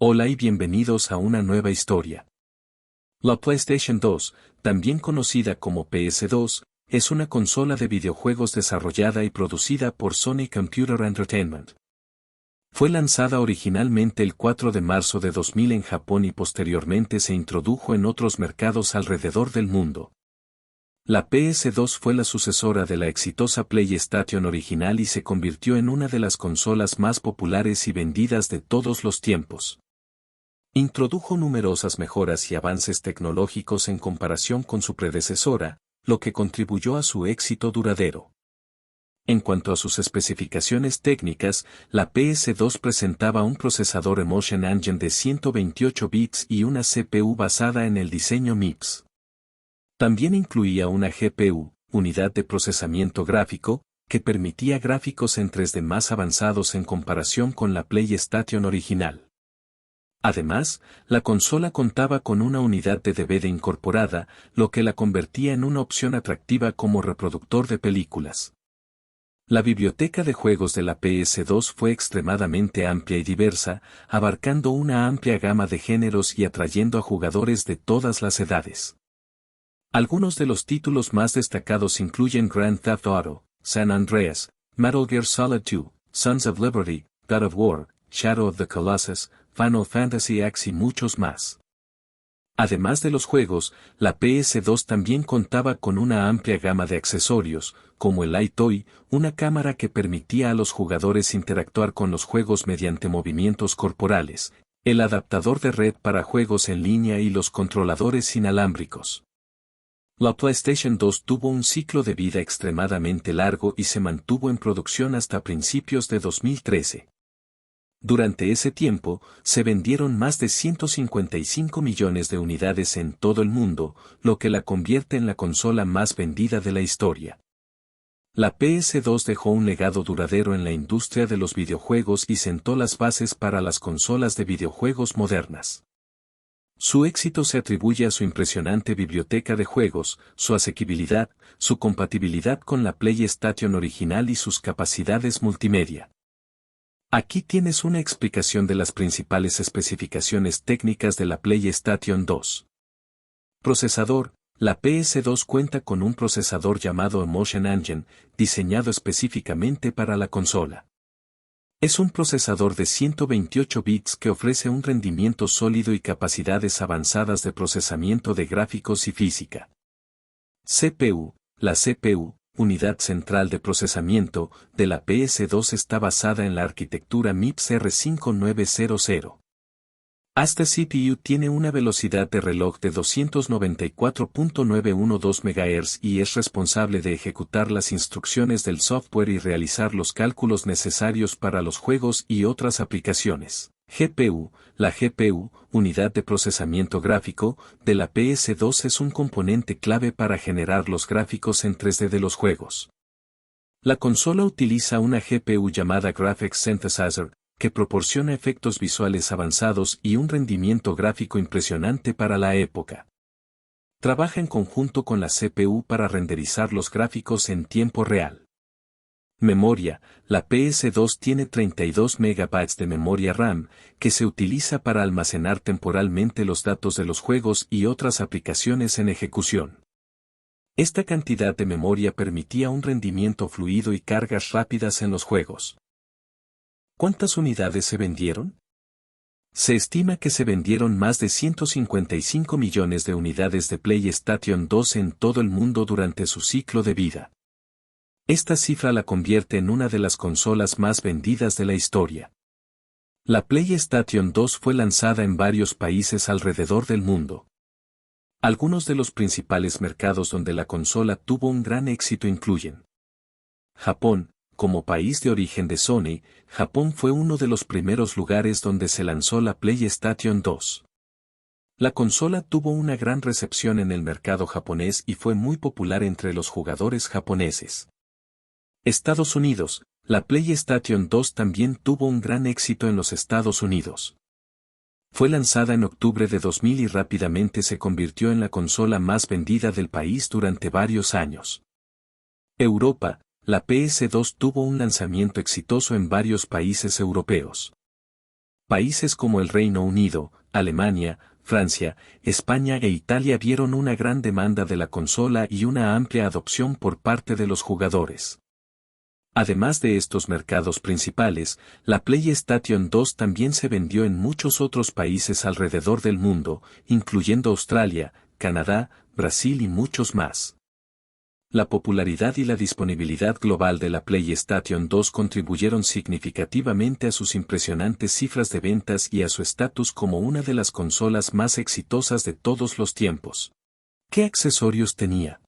Hola y bienvenidos a una nueva historia. La PlayStation 2, también conocida como PS2, es una consola de videojuegos desarrollada y producida por Sony Computer Entertainment. Fue lanzada originalmente el 4 de marzo de 2000 en Japón y posteriormente se introdujo en otros mercados alrededor del mundo. La PS2 fue la sucesora de la exitosa PlayStation original y se convirtió en una de las consolas más populares y vendidas de todos los tiempos. Introdujo numerosas mejoras y avances tecnológicos en comparación con su predecesora, lo que contribuyó a su éxito duradero. En cuanto a sus especificaciones técnicas, la PS2 presentaba un procesador Emotion Engine de 128 bits y una CPU basada en el diseño MIPS. También incluía una GPU, unidad de procesamiento gráfico, que permitía gráficos en 3D más avanzados en comparación con la PlayStation original. Además, la consola contaba con una unidad de DVD incorporada, lo que la convertía en una opción atractiva como reproductor de películas. La biblioteca de juegos de la PS2 fue extremadamente amplia y diversa, abarcando una amplia gama de géneros y atrayendo a jugadores de todas las edades. Algunos de los títulos más destacados incluyen Grand Theft Auto, San Andreas, Metal Gear Solid 2, Sons of Liberty, God of War, Shadow of the Colossus, Final Fantasy X y muchos más. Además de los juegos, la PS2 también contaba con una amplia gama de accesorios, como el iToy, una cámara que permitía a los jugadores interactuar con los juegos mediante movimientos corporales, el adaptador de red para juegos en línea y los controladores inalámbricos. La PlayStation 2 tuvo un ciclo de vida extremadamente largo y se mantuvo en producción hasta principios de 2013. Durante ese tiempo, se vendieron más de 155 millones de unidades en todo el mundo, lo que la convierte en la consola más vendida de la historia. La PS2 dejó un legado duradero en la industria de los videojuegos y sentó las bases para las consolas de videojuegos modernas. Su éxito se atribuye a su impresionante biblioteca de juegos, su asequibilidad, su compatibilidad con la PlayStation original y sus capacidades multimedia. Aquí tienes una explicación de las principales especificaciones técnicas de la PlayStation 2. Procesador. La PS2 cuenta con un procesador llamado Emotion Engine, diseñado específicamente para la consola. Es un procesador de 128 bits que ofrece un rendimiento sólido y capacidades avanzadas de procesamiento de gráficos y física. CPU. La CPU, unidad central de procesamiento, de la PS2 está basada en la arquitectura MIPS R5900. Esta CPU tiene una velocidad de reloj de 294.912 MHz y es responsable de ejecutar las instrucciones del software y realizar los cálculos necesarios para los juegos y otras aplicaciones. GPU. La GPU, unidad de procesamiento gráfico, de la PS2 es un componente clave para generar los gráficos en 3D de los juegos. La consola utiliza una GPU llamada Graphics Synthesizer, que proporciona efectos visuales avanzados y un rendimiento gráfico impresionante para la época. Trabaja en conjunto con la CPU para renderizar los gráficos en tiempo real. Memoria. La PS2 tiene 32 MB de memoria RAM, que se utiliza para almacenar temporalmente los datos de los juegos y otras aplicaciones en ejecución. Esta cantidad de memoria permitía un rendimiento fluido y cargas rápidas en los juegos. ¿Cuántas unidades se vendieron? Se estima que se vendieron más de 155 millones de unidades de PlayStation 2 en todo el mundo durante su ciclo de vida. Esta cifra la convierte en una de las consolas más vendidas de la historia. La PlayStation 2 fue lanzada en varios países alrededor del mundo. Algunos de los principales mercados donde la consola tuvo un gran éxito incluyen Japón. Como país de origen de Sony, Japón fue uno de los primeros lugares donde se lanzó la PlayStation 2. La consola tuvo una gran recepción en el mercado japonés y fue muy popular entre los jugadores japoneses. Estados Unidos. La PlayStation 2 también tuvo un gran éxito en los Estados Unidos. Fue lanzada en octubre de 2000 y rápidamente se convirtió en la consola más vendida del país durante varios años. Europa. La PS2 tuvo un lanzamiento exitoso en varios países europeos. Países como el Reino Unido, Alemania, Francia, España e Italia vieron una gran demanda de la consola y una amplia adopción por parte de los jugadores. Además de estos mercados principales, la PlayStation 2 también se vendió en muchos otros países alrededor del mundo, incluyendo Australia, Canadá, Brasil y muchos más. La popularidad y la disponibilidad global de la PlayStation 2 contribuyeron significativamente a sus impresionantes cifras de ventas y a su estatus como una de las consolas más exitosas de todos los tiempos. ¿Qué accesorios tenía?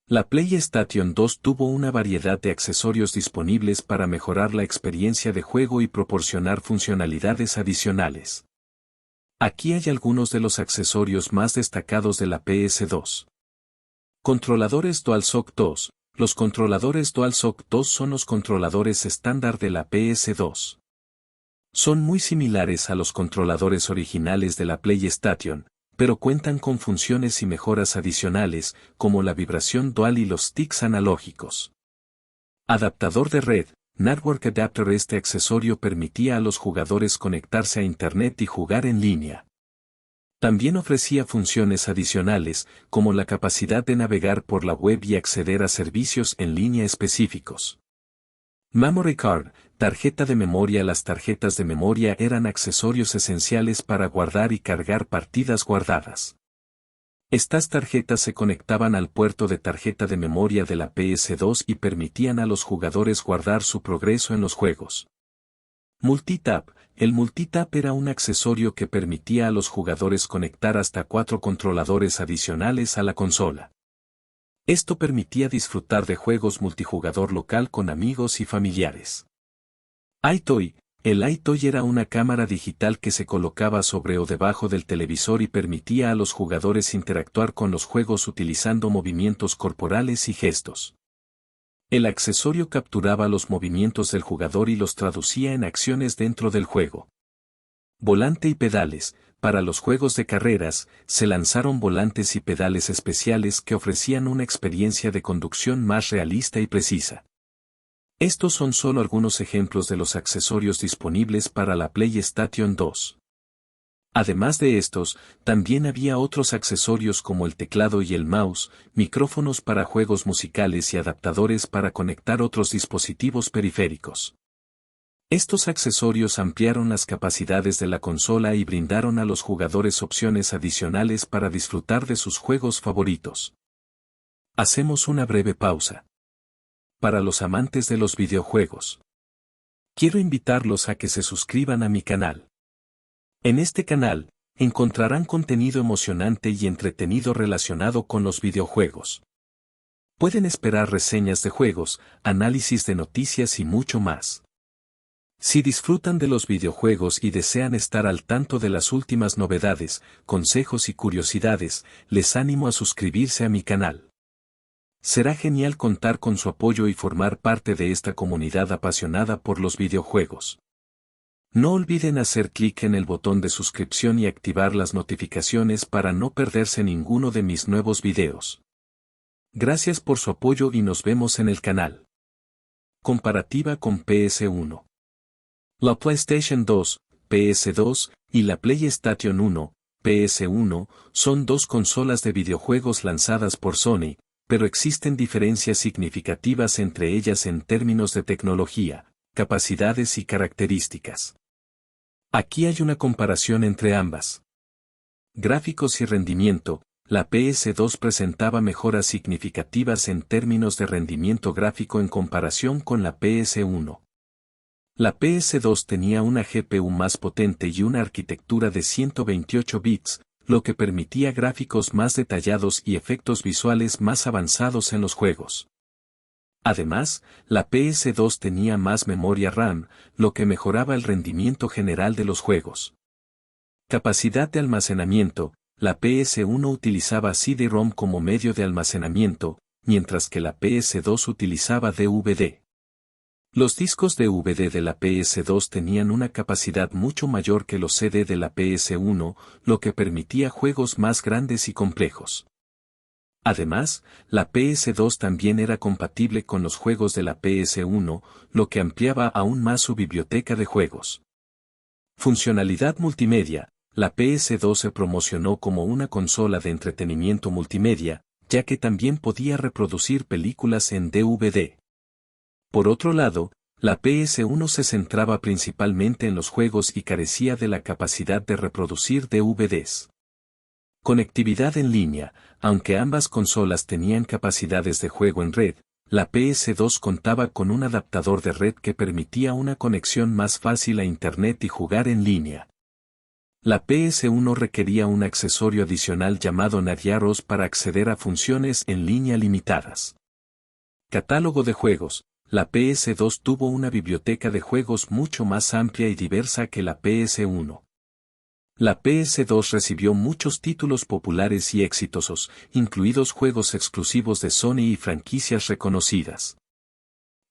La PlayStation 2 tuvo una variedad de accesorios disponibles para mejorar la experiencia de juego y proporcionar funcionalidades adicionales. Aquí hay algunos de los accesorios más destacados de la PS2. Controladores DualShock 2. Los controladores DualShock 2 son los controladores estándar de la PS2. Son muy similares a los controladores originales de la PlayStation, pero cuentan con funciones y mejoras adicionales, como la vibración dual y los sticks analógicos. Adaptador de red, Network Adapter. Este accesorio permitía a los jugadores conectarse a Internet y jugar en línea. También ofrecía funciones adicionales, como la capacidad de navegar por la web y acceder a servicios en línea específicos. Memory Card, tarjeta de memoria. Las tarjetas de memoria eran accesorios esenciales para guardar y cargar partidas guardadas. Estas tarjetas se conectaban al puerto de tarjeta de memoria de la PS2 y permitían a los jugadores guardar su progreso en los juegos. Multitap. El multitap era un accesorio que permitía a los jugadores conectar hasta 4 controladores adicionales a la consola. Esto permitía disfrutar de juegos multijugador local con amigos y familiares. iToy. El iToy era una cámara digital que se colocaba sobre o debajo del televisor y permitía a los jugadores interactuar con los juegos utilizando movimientos corporales y gestos. El accesorio capturaba los movimientos del jugador y los traducía en acciones dentro del juego. Volante y pedales. Para los juegos de carreras, se lanzaron volantes y pedales especiales que ofrecían una experiencia de conducción más realista y precisa. Estos son solo algunos ejemplos de los accesorios disponibles para la PlayStation 2. Además de estos, también había otros accesorios como el teclado y el mouse, micrófonos para juegos musicales y adaptadores para conectar otros dispositivos periféricos. Estos accesorios ampliaron las capacidades de la consola y brindaron a los jugadores opciones adicionales para disfrutar de sus juegos favoritos. Hacemos una breve pausa. Para los amantes de los videojuegos, quiero invitarlos a que se suscriban a mi canal. En este canal, encontrarán contenido emocionante y entretenido relacionado con los videojuegos. Pueden esperar reseñas de juegos, análisis de noticias y mucho más. Si disfrutan de los videojuegos y desean estar al tanto de las últimas novedades, consejos y curiosidades, les animo a suscribirse a mi canal. Será genial contar con su apoyo y formar parte de esta comunidad apasionada por los videojuegos. No olviden hacer clic en el botón de suscripción y activar las notificaciones para no perderse ninguno de mis nuevos videos. Gracias por su apoyo y nos vemos en el canal. Comparativa con PS1. La PlayStation 2, PS2, y la PlayStation 1, PS1, son dos consolas de videojuegos lanzadas por Sony, pero existen diferencias significativas entre ellas en términos de tecnología, capacidades y características. Aquí hay una comparación entre ambas. Gráficos y rendimiento. La PS2 presentaba mejoras significativas en términos de rendimiento gráfico en comparación con la PS1. La PS2 tenía una GPU más potente y una arquitectura de 128 bits, lo que permitía gráficos más detallados y efectos visuales más avanzados en los juegos. Además, la PS2 tenía más memoria RAM, lo que mejoraba el rendimiento general de los juegos. Capacidad de almacenamiento. La PS1 utilizaba CD-ROM como medio de almacenamiento, mientras que la PS2 utilizaba DVD. Los discos DVD de la PS2 tenían una capacidad mucho mayor que los CD de la PS1, lo que permitía juegos más grandes y complejos. Además, la PS2 también era compatible con los juegos de la PS1, lo que ampliaba aún más su biblioteca de juegos. Funcionalidad multimedia. La PS2 se promocionó como una consola de entretenimiento multimedia, ya que también podía reproducir películas en DVD. Por otro lado, la PS1 se centraba principalmente en los juegos y carecía de la capacidad de reproducir DVDs. Conectividad en línea. Aunque ambas consolas tenían capacidades de juego en red, la PS2 contaba con un adaptador de red que permitía una conexión más fácil a Internet y jugar en línea. La PS1 requería un accesorio adicional llamado Nadiaros para acceder a funciones en línea limitadas. Catálogo de juegos. La PS2 tuvo una biblioteca de juegos mucho más amplia y diversa que la PS1. La PS2 recibió muchos títulos populares y exitosos, incluidos juegos exclusivos de Sony y franquicias reconocidas.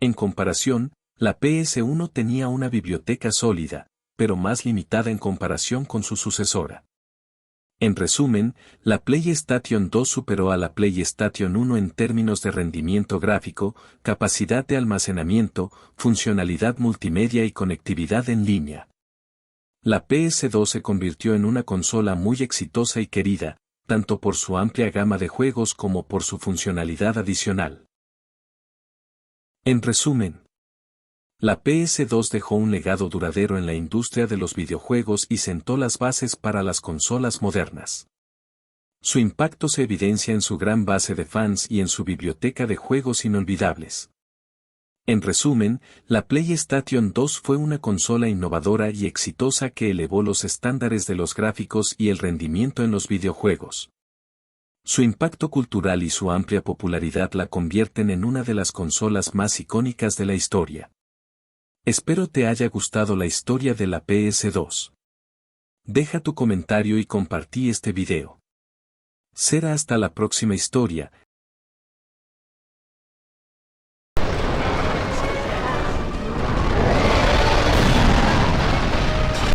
En comparación, la PS1 tenía una biblioteca sólida, pero más limitada en comparación con su sucesora. En resumen, la PlayStation 2 superó a la PlayStation 1 en términos de rendimiento gráfico, capacidad de almacenamiento, funcionalidad multimedia y conectividad en línea. La PS2 se convirtió en una consola muy exitosa y querida, tanto por su amplia gama de juegos como por su funcionalidad adicional. En resumen, la PS2 dejó un legado duradero en la industria de los videojuegos y sentó las bases para las consolas modernas. Su impacto se evidencia en su gran base de fans y en su biblioteca de juegos inolvidables. En resumen, la PlayStation 2 fue una consola innovadora y exitosa que elevó los estándares de los gráficos y el rendimiento en los videojuegos. Su impacto cultural y su amplia popularidad la convierten en una de las consolas más icónicas de la historia. Espero te haya gustado la historia de la PS2. Deja tu comentario y compartí este video. Será hasta la próxima historia,